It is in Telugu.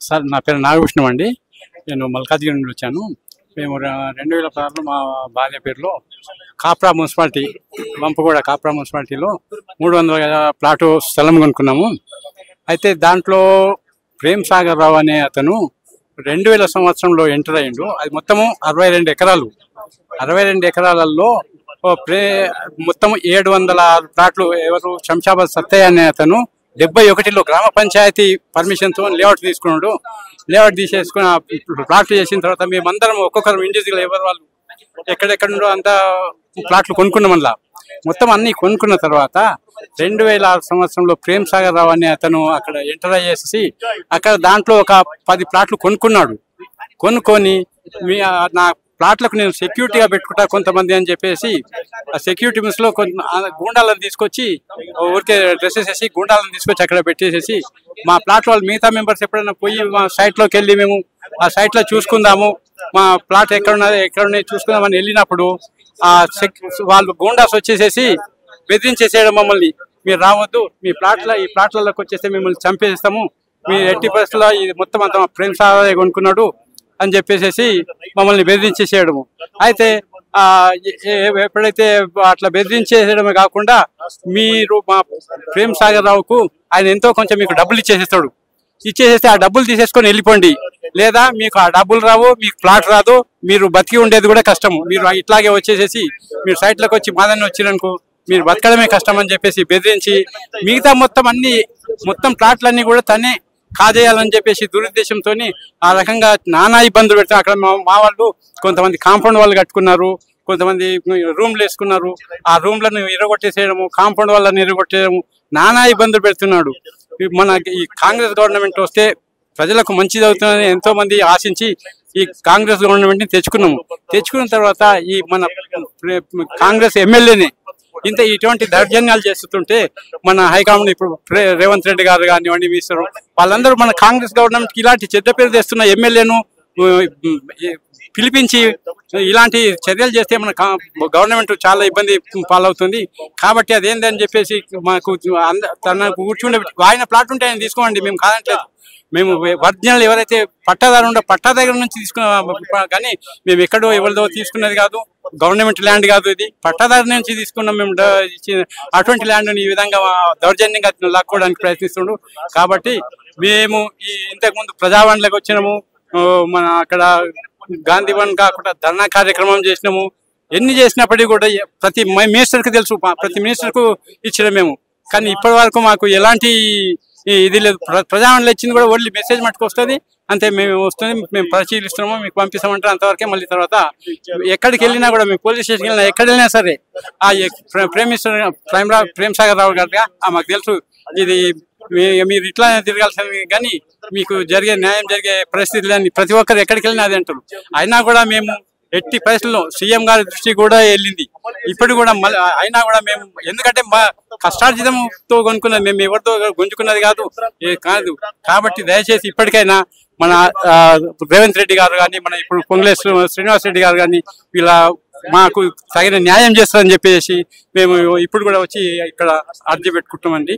సార్ నా పేరు నాగభూషణం అండి. నేను మల్కాజ్గిరి నుండి వచ్చాను. మేము 2016లో మా భార్య పేరులో కాప్రా మున్సిపాలిటీ వంపగూడ కాప్రా మున్సిపాలిటీలో 300 గజాల ప్లాటు స్థలం కొనుక్కున్నాము. అయితే దాంట్లో ప్రేమ్ సాగర్ రావు అనే అతను 2000 సంవత్సరంలో ఎంటర్ అయ్యిండు. అది మొత్తము 62 ఎకరాలు. 62 ఎకరాలలో మొత్తం 706 ప్లాట్లు. ఎవరు శంషాబాద్ సత్తయ్య అనే అతను 71లో గ్రామ పంచాయతీ పర్మిషన్తో లేఅవుట్ తీసుకున్నాడు. లేఅవుట్ తీసేసుకుని ప్లాట్లు చేసిన తర్వాత మేమందరం ఒక్కొక్కరు ఇండివిజువల్ ఎవరు వాళ్ళు ఎక్కడెక్కడ నుండో అంతా ప్లాట్లు కొనుక్కున్నాం. అలా మొత్తం అన్ని కొనుక్కున్న తర్వాత 2006 సంవత్సరంలో ప్రేమ్ సాగర్ రావు అనే అతను అక్కడ ఎంటర్ అయ్యేసి అక్కడ దాంట్లో ఒక 10 ప్లాట్లు కొనుక్కున్నాడు. కొనుక్కొని నా ప్లాట్లకు నేను సెక్యూరిటీగా పెట్టుకుంటా కొంతమంది అని చెప్పేసి ఆ సెక్యూరిటీ మిస్లో గూండాలను తీసుకొచ్చి ఊరికే డ్రెస్సెస్ వేసి గూండాలను తీసుకొచ్చి అక్కడ పెట్టేసేసి మా ప్లాట్ వాళ్ళు మిగతా మెంబర్స్ ఎప్పుడైనా పోయి మా సైట్లోకి వెళ్ళి మేము ఆ సైట్లో చూసుకుందాము, మా ప్లాట్ ఎక్కడున్నాయి చూసుకుందామని వెళ్ళినప్పుడు ఆ వాళ్ళు గూండాస్ వచ్చేసేసి బెదిరించేసేయడం మమ్మల్ని, మీరు రావద్దు, ఈ ప్లాట్లలోకి వచ్చేస్తే మిమ్మల్ని చంపేస్తాము, మీ 80% ఇది మొత్తం అంత ప్రేమ్ సాగర్ కొనుక్కున్నాడు అని చెప్పేసి మమ్మల్ని బెదిరించేసేయడము. అయితే ఎప్పుడైతే అట్లా బెదిరించేసేయడమే కాకుండా మీరు మా ప్రేమ్ సాగర్ రావుకు ఆయన ఎంతో కొంచెం మీకు డబ్బులు ఇచ్చేసేస్తాడు. ఇచ్చేసేస్తే ఆ డబ్బులు తీసేసుకొని వెళ్ళిపోండి, లేదా మీకు ఆ డబ్బులు రావు, మీకు ప్లాట్ రాదు, మీరు బతికి ఉండేది కూడా కష్టం, మీరు ఇట్లాగే వచ్చేసేసి మీరు సైట్లోకి వచ్చి మాదని వచ్చిరనుకో మీరు బతకడమే కష్టం అని చెప్పేసి బెదిరించి మిగతా మొత్తం ప్లాట్లన్నీ కూడా తనే కాజేయాలని చెప్పేసి దురుద్దేశంతో ఆ రకంగా నానా ఇబ్బందులు పెడతారు. అక్కడ మా వాళ్ళు కొంతమంది కాంపౌండ్ వాళ్ళు కట్టుకున్నారు, కొంతమంది రూమ్లు వేసుకున్నారు. ఆ రూమ్లను ఇరగొట్టేసేయడము, కాంపౌండ్ వాళ్ళని ఇరగొట్టేయడము, నానా ఇబ్బందులు పెడుతున్నాడు. మన ఈ కాంగ్రెస్ గవర్నమెంట్ వస్తే ప్రజలకు మంచిది అవుతుందని ఎంతో మంది ఆశించి ఈ కాంగ్రెస్ గవర్నమెంట్ని తెచ్చుకున్న తర్వాత ఈ మన కాంగ్రెస్ ఎమ్మెల్యేని ఇటువంటి దౌర్జన్యాలు చేస్తుంటే మన హైకమాండ్ ఇప్పుడు రేవంత్ రెడ్డి గారు కానివ్వండి, మినిస్టర్ వాళ్ళందరూ మన కాంగ్రెస్ గవర్నమెంట్కి ఇలాంటి చెడ్డ పేరు తెస్తున్న ఎమ్మెల్యేను పిలిపించి ఇలాంటి చర్యలు చేస్తే మన గవర్నమెంట్ చాలా ఇబ్బంది పాలవుతుంది. కాబట్టి అదేందని చెప్పేసి మాకు తనకు కూర్చుండే ఆయన ప్లాట్ ఉంటే ఆయన తీసుకోండి, మేము కాదంటలేదు. మేము ఒరిజినల్ ఎవరైతే పట్టాదారు ఉండో పట్టా దగ్గర నుంచి తీసుకున్నాం, కానీ మేము ఎక్కడో ఎవరిదో తీసుకున్నది కాదు, గవర్నమెంట్ ల్యాండ్ కాదు, ఇది పట్టాదారు నుంచి తీసుకున్నాం. మేము అటువంటి ల్యాండ్ని ఈ విధంగా దౌర్జన్యంగా లాక్కోవడానికి ప్రయత్నిస్తుండ్రు. కాబట్టి మేము ఇంతకుముందు ప్రజావాణిలోకి వచ్చినాము, మన అక్కడ గాంధీవన్ కాకుండా ధర్నా కార్యక్రమం చేసినాము. ఎన్ని చేసినప్పటికీ కూడా ప్రతి మినిస్టర్కి తెలుసు, ప్రతి మినిస్టర్కు ఇచ్చిన మేము, కానీ ఇప్పటి వరకు మాకు ఎలాంటి ఇది లేదు. ప్రజావాణిలో ఇచ్చింది కూడా ఓన్లీ మెసేజ్ మట్టుకు వస్తుంది అంతే, మేము వస్తుంది, మేము పరిశీలిస్తున్నాము, మీకు పంపిస్తామంటారు, అంతవరకే. మళ్ళీ తర్వాత ఎక్కడికి వెళ్ళినా కూడా మేము పోలీస్ స్టేషన్కి వెళ్ళినా ఎక్కడ వెళ్ళినా సరే ఆ ప్రేమ్ సాగర్ రావు గారుగా మాకు తెలుసు ఇది మీరు ఇట్లా తిరగాల్సింది, కానీ మీకు న్యాయం జరిగే పరిస్థితి లేని ప్రతి ఒక్కరు ఎక్కడికి వెళ్ళినా అది అంటారు. అయినా కూడా మేము ఎట్టి పరిస్థితుల్లో సీఎం గారి దృష్టి కూడా వెళ్ళింది, ఇప్పుడు కూడా అయినా కూడా మేము, ఎందుకంటే మా కష్టార్జితంతో కొనుక్కున్నది, మేము ఎవరితో గుంజుకున్నది కాదు. కాబట్టి దయచేసి ఇప్పటికైనా మన రేవంత్ రెడ్డి గారు కానీ, మన ఇప్పుడు పొంగులేటి శ్రీనివాస్ రెడ్డి గారు కానీ ఇలా మాకు తగిన న్యాయం చేస్తారని చెప్పేసి మేము ఇప్పుడు కూడా వచ్చి ఇక్కడ అర్జీ పెట్టుకుంటామండి.